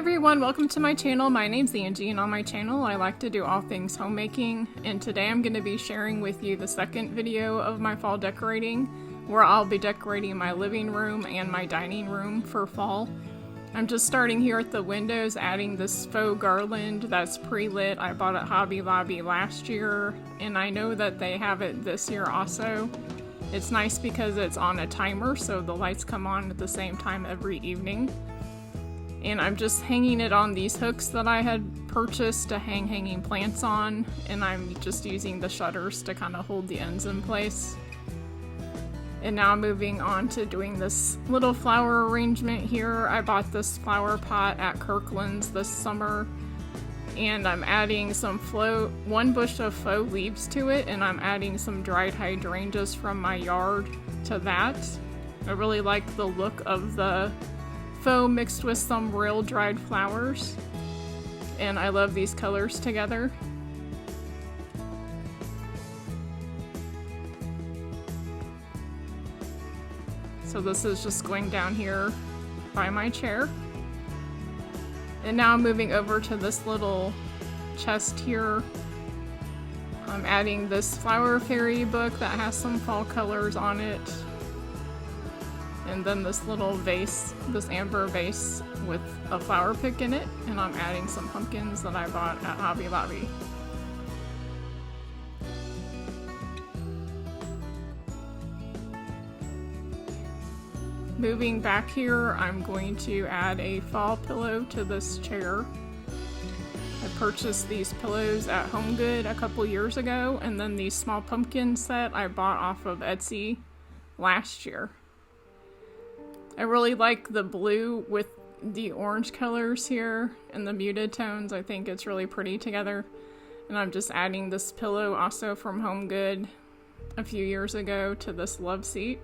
everyone, welcome to my channel. My name's Angie, and on my channel I like to do all things homemaking, and today I'm going to be sharing with you the second video of my fall decorating, where I'll be decorating my living room and my dining room for fall. I'm just starting here at the windows, adding this faux garland that's pre-lit. I bought at Hobby Lobby last year, and I know that they have it this year also. It's nice because it's on a timer, so the lights come on at the same time every evening. And I'm just hanging it on these hooks that I had purchased to hang hanging plants on, and I'm just using the shutters to kind of hold the ends in place. And now moving on to doing this little flower arrangement here. I bought this flower pot at Kirkland's this summer, and I'm adding some one bush of faux leaves to it, and I'm adding some dried hydrangeas from my yard to that. I really like the look of the faux mixed with some real dried flowers, and I love these colors together. So this is just going down here by my chair. And now I'm moving over to this little chest here. I'm adding this Flower Fairy book that has some fall colors on it. And then this little vase, this amber vase with a flower pick in it, and I'm adding some pumpkins that I bought at Hobby Lobby. Moving back here, I'm going to add a fall pillow to this chair. I purchased these pillows at HomeGood a couple years ago, and then the small pumpkin set I bought off of Etsy last year. I really like the blue with the orange colors here and the muted tones. I think it's really pretty together. And I'm just adding this pillow also from HomeGood a few years ago to this love seat.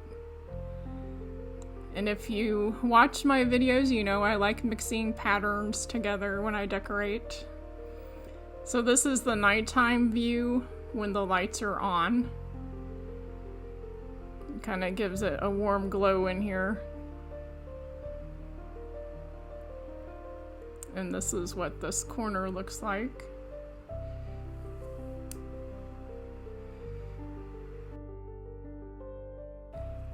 And if you watch my videos, you know I like mixing patterns together when I decorate. So this is the nighttime view when the lights are on. It kind of gives it a warm glow in here. And this is what this corner looks like.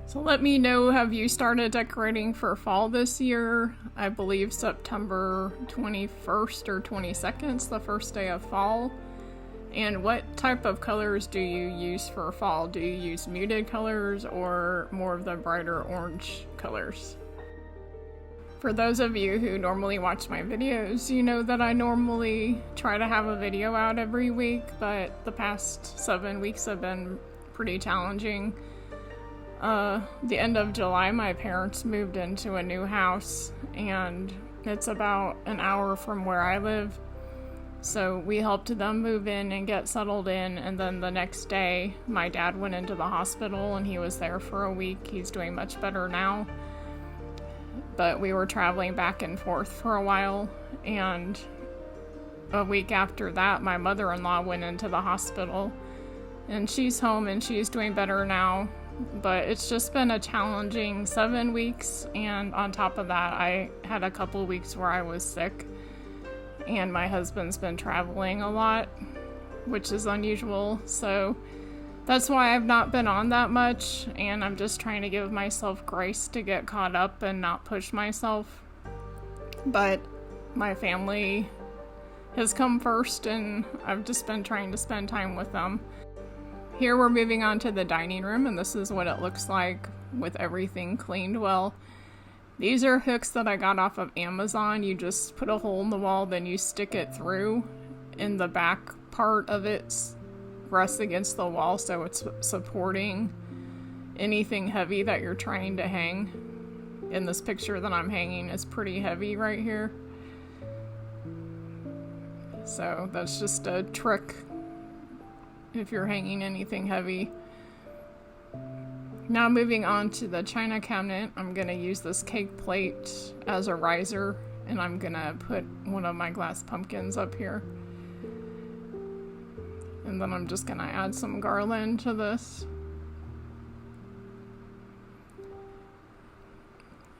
So let me know, have you started decorating for fall this year? I believe September 21st or 22nd is the first day of fall. And what type of colors do you use for fall? Do you use muted colors or more of the brighter orange colors? For those of you who normally watch my videos, you know that I normally try to have a video out every week, but the past 7 weeks have been pretty challenging. The end of July, my parents moved into a new house, and it's about an hour from where I live. So we helped them move in and get settled in, and then the next day, my dad went into the hospital, and he was there for a week. He's doing much better now. But we were traveling back and forth for a while, and a week after that, my mother-in-law went into the hospital, and she's home and she's doing better now. But it's just been a challenging 7 weeks, and on top of that, I had a couple weeks where I was sick, and my husband's been traveling a lot, which is unusual, so that's why I've not been on that much, and I'm just trying to give myself grace to get caught up and not push myself. But my family has come first, and I've just been trying to spend time with them. Here we're moving on to the dining room, and this is what it looks like with everything cleaned well. These are hooks that I got off of Amazon. You just put a hole in the wall, then you stick it through, and the back part of it's rests against the wall, so it's supporting anything heavy that you're trying to hang. In this picture that I'm hanging is pretty heavy right here. So that's just a trick if you're hanging anything heavy. Now moving on to the china cabinet, I'm going to use this cake plate as a riser, and I'm going to put one of my glass pumpkins up here. And then I'm just going to add some garland to this.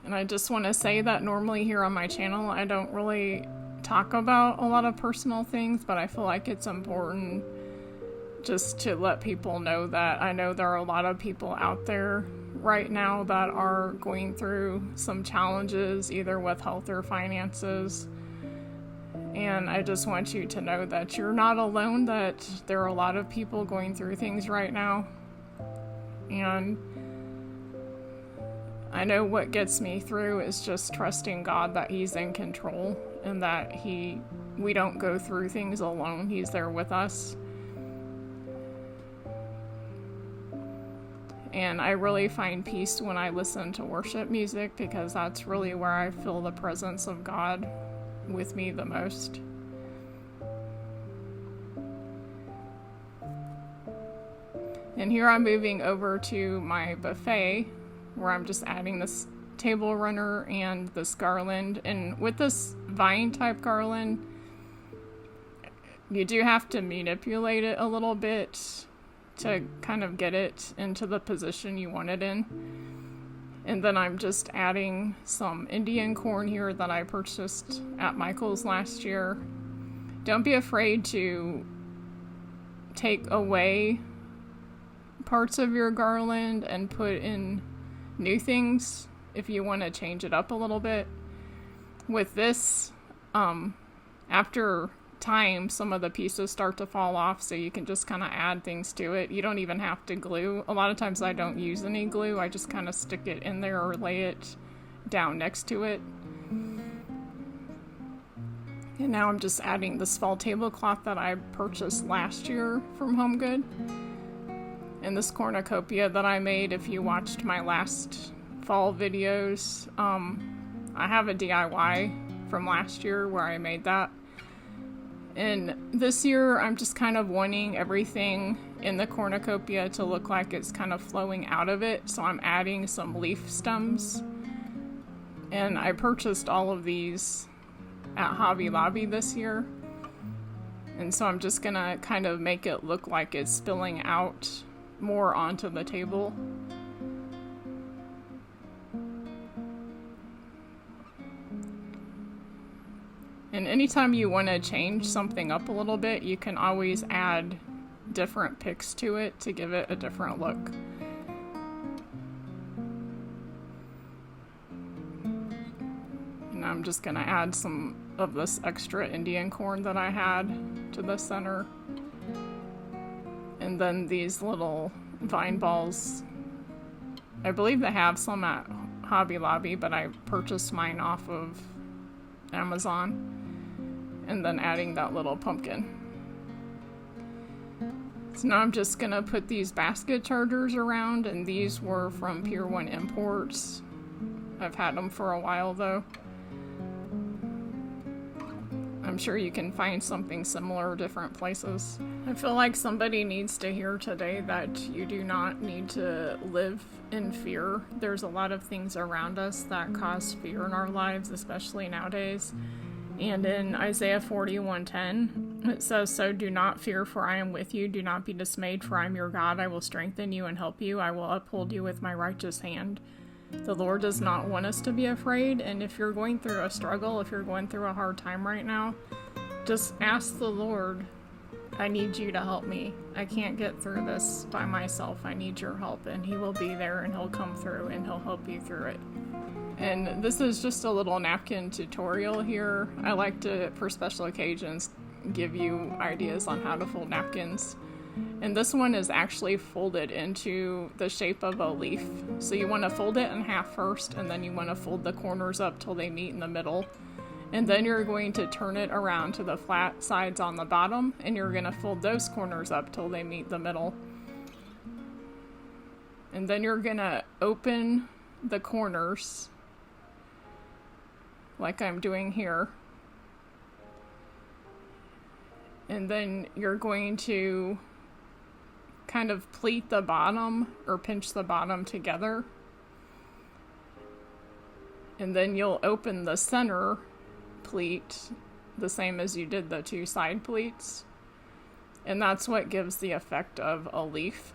And I just want to say that normally here on my channel, I don't really talk about a lot of personal things, but I feel like it's important just to let people know that I know there are a lot of people out there right now that are going through some challenges, either with health or finances. And I just want you to know that you're not alone, that there are a lot of people going through things right now. And I know what gets me through is just trusting God that He's in control and that we don't go through things alone. He's there with us. And I really find peace when I listen to worship music, because that's really where I feel the presence of God with me the most. And here I'm moving over to my buffet, where I'm just adding this table runner and this garland. And with this vine type garland, you do have to manipulate it a little bit to kind of get it into the position you want it in. And then I'm just adding some Indian corn here that I purchased at Michael's last year. Don't be afraid to take away parts of your garland and put in new things if you want to change it up a little bit. With this, after time, some of the pieces start to fall off, so you can just kind of add things to it. You don't even have to glue. A lot of times I don't use any glue. I just kind of stick it in there or lay it down next to it. And now I'm just adding this fall tablecloth that I purchased last year from Home Good. And this cornucopia that I made, if you watched my last fall videos, I have a DIY from last year where I made that. And this year, I'm just kind of wanting everything in the cornucopia to look like it's kind of flowing out of it. So I'm adding some leaf stems. And I purchased all of these at Hobby Lobby this year. And so I'm just gonna kind of make it look like it's spilling out more onto the table. And anytime you want to change something up a little bit, you can always add different picks to it to give it a different look. And I'm just going to add some of this extra Indian corn that I had to the center. And then these little vine balls. I believe they have some at Hobby Lobby, but I purchased mine off of Amazon. And then adding that little pumpkin. So now I'm just gonna put these basket chargers around, and these were from Pier 1 Imports. I've had them for a while though. I'm sure you can find something similar different places. I feel like somebody needs to hear today that you do not need to live in fear. There's a lot of things around us that cause fear in our lives, especially nowadays. And in Isaiah 41:10, it says, "So do not fear, for I am with you. Do not be dismayed, for I am your God. I will strengthen you and help you. I will uphold you with my righteous hand." The Lord does not want us to be afraid. And if you're going through a struggle, if you're going through a hard time right now, just ask the Lord, I need you to help me. I can't get through this by myself. I need your help. And He will be there, and He'll come through, and He'll help you through it. And this is just a little napkin tutorial here. I like to, for special occasions, give you ideas on how to fold napkins. And this one is actually folded into the shape of a leaf. So you want to fold it in half first, and then you want to fold the corners up till they meet in the middle. And then you're going to turn it around to the flat sides on the bottom, and you're going to fold those corners up till they meet the middle. And then you're going to open the corners like I'm doing here. And then you're going to kind of pleat the bottom or pinch the bottom together. And then you'll open the center pleat the same as you did the two side pleats. And that's what gives the effect of a leaf.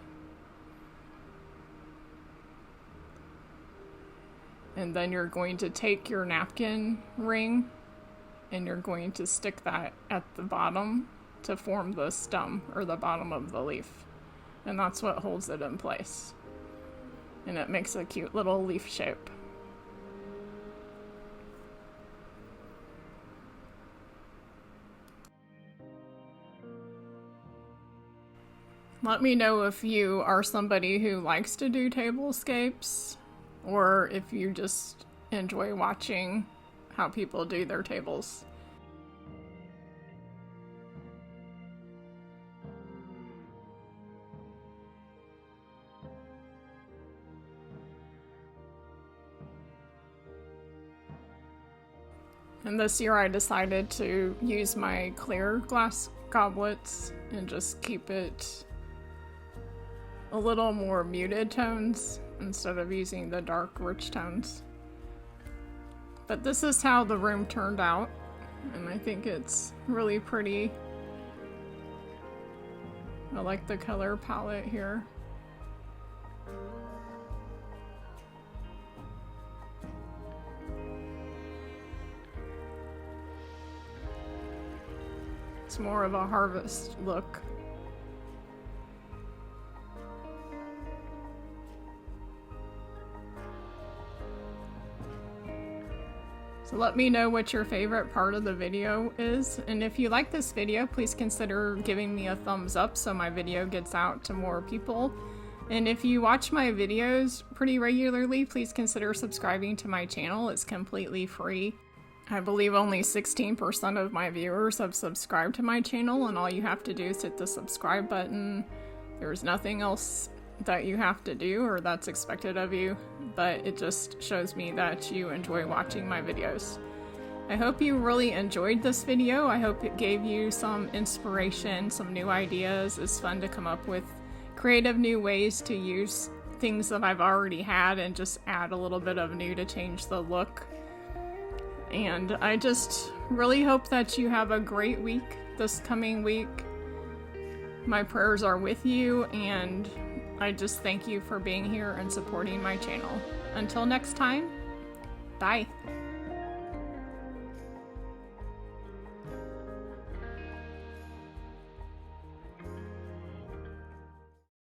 And then you're going to take your napkin ring and you're going to stick that at the bottom to form the stem or the bottom of the leaf. And that's what holds it in place. And it makes a cute little leaf shape. Let me know if you are somebody who likes to do tablescapes, or if you just enjoy watching how people do their tables. And this year I decided to use my clear glass goblets and just keep it a little more muted tones instead of using the dark rich tones. But this is how the room turned out, and I think it's really pretty. I like the color palette here. It's more of a harvest look. So let me know what your favorite part of the video is, and if you like this video, please consider giving me a thumbs up so my video gets out to more people. And if you watch my videos pretty regularly, please consider subscribing to my channel. It's completely free. I believe only 16% of my viewers have subscribed to my channel, and all you have to do is hit the subscribe button. There's nothing else that you have to do or that's expected of you, but it just shows me that you enjoy watching my videos. I hope you really enjoyed this video. I hope it gave you some inspiration, some new ideas. It's fun to come up with creative new ways to use things that I've already had and just add a little bit of new to change the look. And I just really hope that you have a great week this coming week. My prayers are with you, and I just thank you for being here and supporting my channel. Until next time, bye.